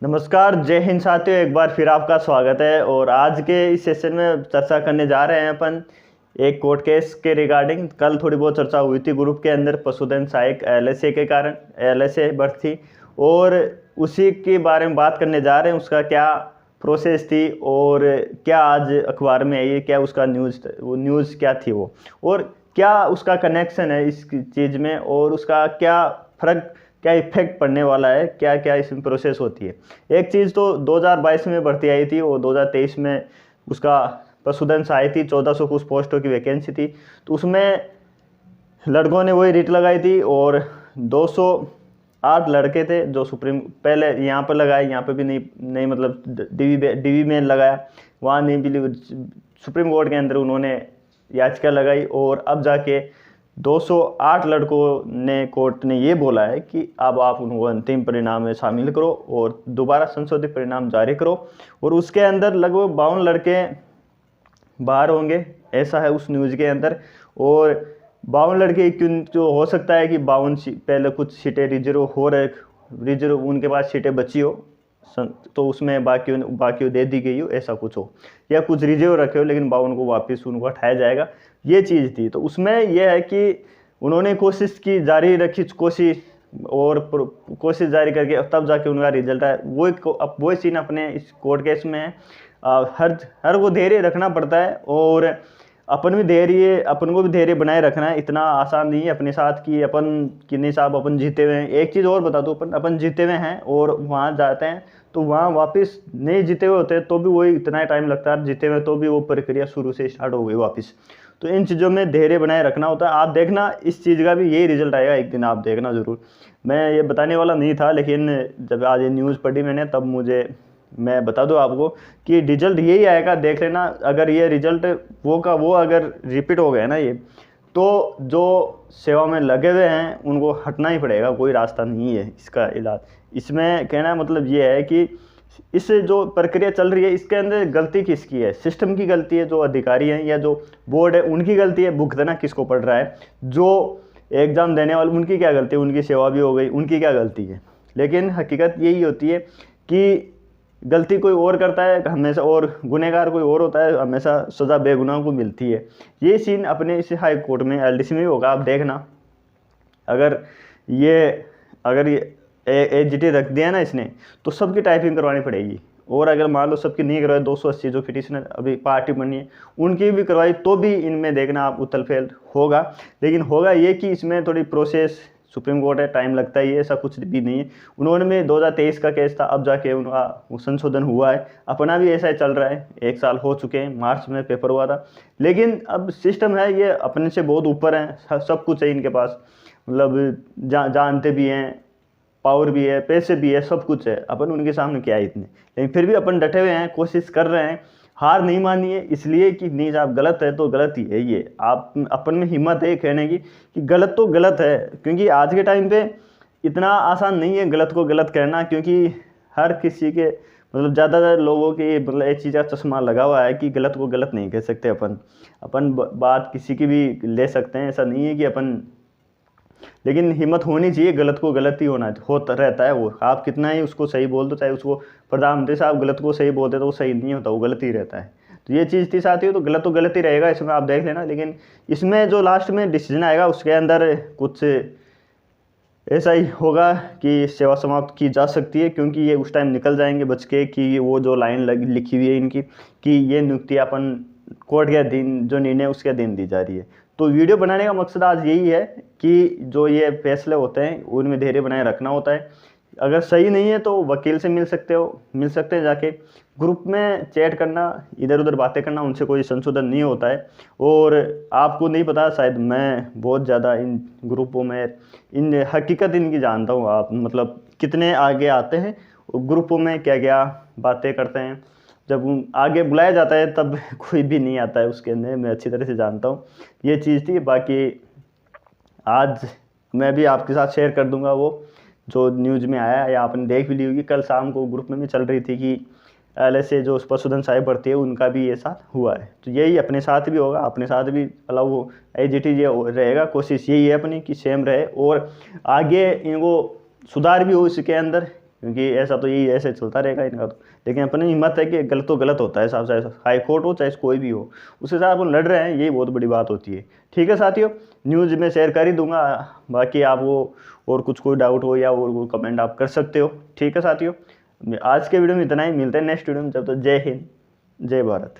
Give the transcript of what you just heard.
नमस्कार, जय हिंद साथियों। एक बार फिर आपका स्वागत है। और आज के इस सेशन में चर्चा करने जा रहे हैं अपन एक कोर्ट केस के रिगार्डिंग। कल थोड़ी बहुत चर्चा हुई थी ग्रुप के अंदर पशुधन सहायक एलएसए के कारण, एलएसए भर्ती, और उसी के बारे में बात करने जा रहे हैं। उसका क्या प्रोसेस थी और क्या आज अखबार में आई, क्या उसका न्यूज़ क्या थी वो, और क्या उसका कनेक्शन है इस चीज़ में, और उसका क्या फ़र्क, क्या इफेक्ट पड़ने वाला है, क्या क्या इसमें प्रोसेस होती है। एक चीज़ तो 2022 में भर्ती आई थी और 2023 में उसका पशुधन सहाय थी, 1400 कुछ पोस्टों की वैकेंसी थी। तो उसमें लड़कों ने वही रिट लगाई थी और 208 लड़के थे जो सुप्रीम, पहले यहाँ पर लगाए, यहाँ पर भी नहीं मतलब डीवी में लगाया, वहाँ नहीं भी, सुप्रीम कोर्ट के अंदर उन्होंने याचिका लगाई और अब जाके 208 लड़कों ने, कोर्ट ने ये बोला है कि अब आप उनको अंतिम परिणाम में शामिल करो और दोबारा संशोधित परिणाम जारी करो। और उसके अंदर लगभग 52 लड़के बाहर होंगे, ऐसा है उस न्यूज़ के अंदर। और 52 लड़के क्यों, जो हो सकता है कि 52 पहले कुछ सीटें रिजर्व हो रहे, रिजर्व उनके पास सीटें बची हो तो उसमें बाकी दे दी गई हो, ऐसा कुछ हो, या कुछ रिजर्व रखे हो लेकिन 52 को वापस उनको हटाया जाएगा, ये चीज़ थी। तो उसमें यह है कि उन्होंने कोशिश की, जारी रखी कोशिश, और कोशिश जारी करके तब जाके उनका रिजल्ट आया। अब वो सीन अपने इस कोर्ट केस में है। हर वो धैर्य रखना पड़ता है और अपन को भी धैर्य बनाए रखना है। इतना आसान नहीं है अपने साथ कि नहीं साहब अपन जीते हुए हैं। एक चीज़ और बता दूँ, अपन जीते हुए हैं और वहाँ जाते हैं तो वहाँ वापस नहीं जीते हुए होते तो भी वही इतना टाइम लगता है, जीते हुए तो भी वो प्रक्रिया शुरू से स्टार्ट हो गई वापस। तो इन चीज़ों में धैर्य बनाए रखना होता है। आप देखना इस चीज़ का भी यही रिजल्ट आएगा एक दिन, आप देखना ज़रूर। मैं ये बताने वाला नहीं था लेकिन जब आज ये न्यूज़ पढ़ी मैंने तब मैं बता दूं आपको कि रिजल्ट यही आएगा, देख लेना। अगर ये रिजल्ट वो अगर रिपीट हो गया ना ये, तो जो सेवा में लगे हुए हैं उनको हटना ही पड़ेगा, कोई रास्ता नहीं है इसका इलाज। इसमें कहना मतलब ये है कि इस जो प्रक्रिया चल रही है इसके अंदर गलती किसकी है? सिस्टम की गलती है, जो अधिकारी हैं या जो बोर्ड है उनकी गलती है, भुगतना किसको पड़ रहा है? जो एग्ज़ाम देने वाले उनकी क्या गलती है? उनकी सेवा भी हो गई, उनकी क्या गलती है? लेकिन हकीकत यही होती है कि गलती कोई और करता है हमेशा, और गुनहगार कोई और होता है, हमेशा सज़ा बेगुनाहों को मिलती है। ये सीन अपने इस हाई कोर्ट में, एलडीसी में भी होगा, आप देखना। अगर ये एजीटी रख दिया ना इसने, तो सबकी टाइपिंग करवानी पड़ेगी। और अगर मान लो सबकी नहीं करवाई, 280 जो पिटिशनर अभी पार्टी बनी है उनकी भी करवाई, तो भी इनमें देखना आप उथल फेल होगा। लेकिन होगा ये कि इसमें थोड़ी प्रोसेस, सुप्रीम कोर्ट है, टाइम लगता ही है, ऐसा कुछ भी नहीं है। उन्होंने में 2023 का केस था, अब जाके उनका संशोधन हुआ है। अपना भी ऐसा ही चल रहा है, 1 साल हो चुके हैं, मार्च में पेपर हुआ था। लेकिन अब सिस्टम है, ये अपने से बहुत ऊपर है, सब कुछ है इनके पास, मतलब जानते भी हैं, पावर भी है, पैसे भी है, सब कुछ है। अपन उनके सामने क्या है इतने, लेकिन फिर भी अपन डटे हुए हैं, कोशिश कर रहे हैं, हार नहीं मानी है। इसलिए कि नहीं साहब गलत है तो गलत ही है, ये आप अपन में हिम्मत है कहने की कि गलत तो गलत है। क्योंकि आज के टाइम पे इतना आसान नहीं है गलत को गलत कहना, क्योंकि हर किसी के मतलब ज़्यादातर लोगों के मतलब एक चीज़ का चश्मा लगा हुआ है कि गलत को गलत नहीं कह सकते। अपन बात किसी की भी ले सकते हैं, ऐसा नहीं है कि अपन, लेकिन हिम्मत होनी चाहिए, गलत को गलत ही होता रहता है। वो आप कितना ही उसको सही बोल दो, चाहे उसको प्रधानमंत्री साहब गलत को सही बोलते तो वो सही नहीं होता, वो गलत ही रहता है। तो ये चीज़ थी साथियों, तो गलत ही रहेगा, इसमें आप देख लेना। लेकिन इसमें जो लास्ट में डिसीजन आएगा उसके अंदर कुछ ऐसा ही होगा कि सेवा समाप्त की जा सकती है, क्योंकि ये उस टाइम निकल जाएंगे बच के कि वो जो लाइन लिखी हुई है इनकी कि ये नियुक्ति अपन कोर्ट के दिन जो निर्णय उसके अधीन दी जा रही है। तो वीडियो बनाने का मकसद आज यही है कि जो ये फैसले होते हैं उनमें धैर्य बनाए रखना होता है। अगर सही नहीं है तो वकील से मिल सकते हैं जाके। ग्रुप में चैट करना, इधर उधर बातें करना, उनसे कोई संशोधन नहीं होता है। और आपको नहीं पता शायद, मैं बहुत ज़्यादा इन ग्रुपों में इन हकीकत इनकी जानता हूँ। आप मतलब कितने आगे आते हैं ग्रुपों में, क्या क्या बातें करते हैं। जब आगे बुलाया जाता है तब कोई भी नहीं आता है उसके अंदर, मैं अच्छी तरह से जानता हूँ। ये चीज़ थी। बाकी आज मैं भी आपके साथ शेयर कर दूंगा वो जो न्यूज़ में आया, या आपने देख भी ली होगी। कल शाम को ग्रुप में भी चल रही थी कि एलएसए जो पशुधन सहायक भर्ती है उनका भी ये साथ हुआ है। तो यही अपने साथ भी होगा, अपने साथ भी अलाउ वो एजीटी ये रहेगा। कोशिश यही है अपनी कि सेम रहे और आगे इनको सुधार भी हो इसके अंदर, क्योंकि ऐसा तो यही ऐसे चलता रहेगा इनका तो। लेकिन अपनी हिम्मत है कि गलत तो गलत होता है साहब, चाहे हाई कोर्ट हो चाहे कोई भी हो, उसके साथ अपन लड़ रहे हैं, यही बहुत बड़ी बात होती है। ठीक है साथियों, न्यूज़ में शेयर कर ही दूंगा, बाकी आप वो और कुछ कोई डाउट हो या और कोई कमेंट आप कर सकते हो। ठीक है साथियों, आज के वीडियो में इतना ही, मिलते हैं नेक्स्ट वीडियो में, जब तक जय हिंद जय भारत।